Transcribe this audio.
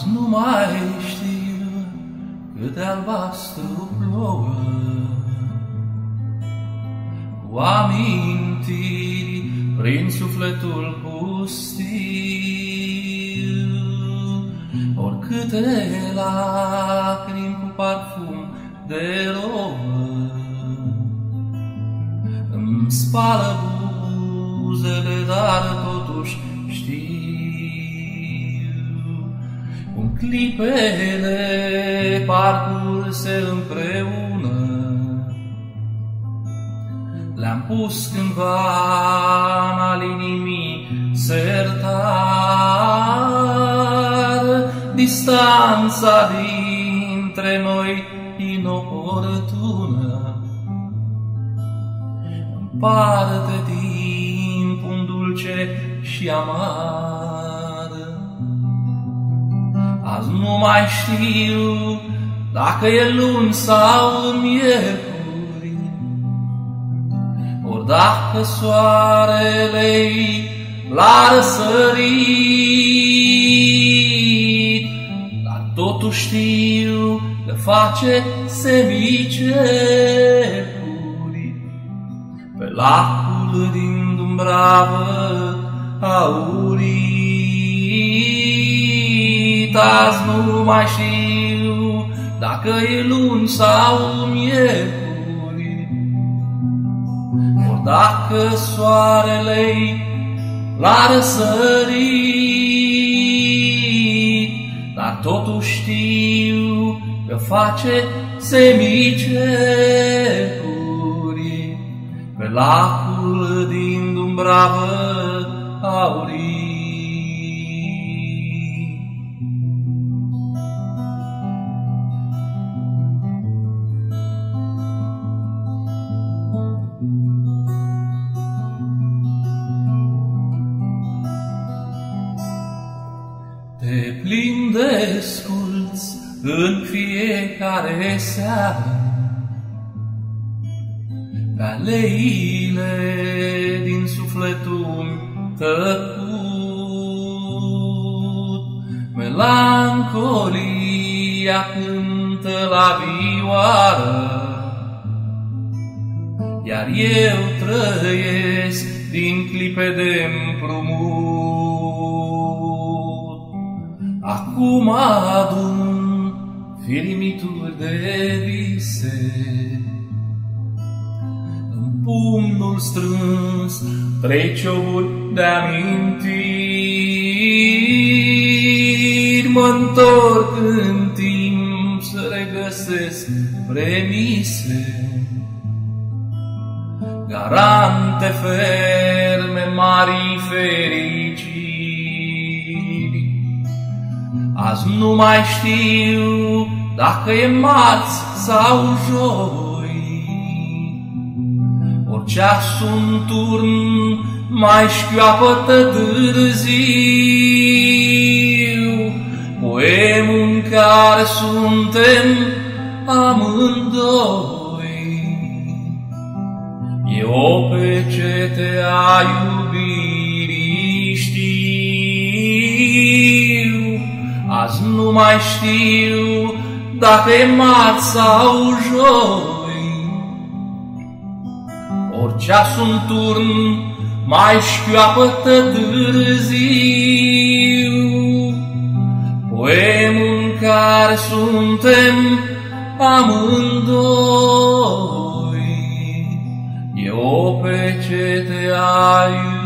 Azi nu mai știu cât de albastru plouă, cu amintiri prin sufletul pustiu, oricâte lacrimi cu parfum de rouă îmi spală buzele, dar totuși știu cum clipele parcurse împreună le-am pus cândva în al inimii sertar. Distanța dintre noi inoportună împarte timpul dulce și amar. Azi nu mai știu dacă e luni sau miercuri, ori dacă soarele-i la răsărit, dar totuși știu că face semicercuri pe lacul din Dumbravă aurit. Azi nu mai știu dacă e luni sau miercuri, ori dacă soarele-i la răsărit, dar totuși știu că face semicercuri pe lacul din Dumbravă aurit. Te plin de sculți în fiecare seară, pe aleile din sufletul tăcut. Melancolia cântă la vioară, iar eu trăiesc din clipe de împrumut. Acum adun firimituri de vise în pumnul strâns, trei cioburi de amintiri. Mă-ntorc în timp să regăsesc premise, garante ferme marii fericiri. Azi nu mai știu dacă e marți sau joi, ori ceasul turn mai șchioapătă târziu poemul în care suntem amândoi. E o pecete a iubirii, știu. Azi nu mai știu dacă e marți sau joi, ori ceasul turn mai șchioapătă târziu poemul în care suntem amândoi. E o pecete a iubirii.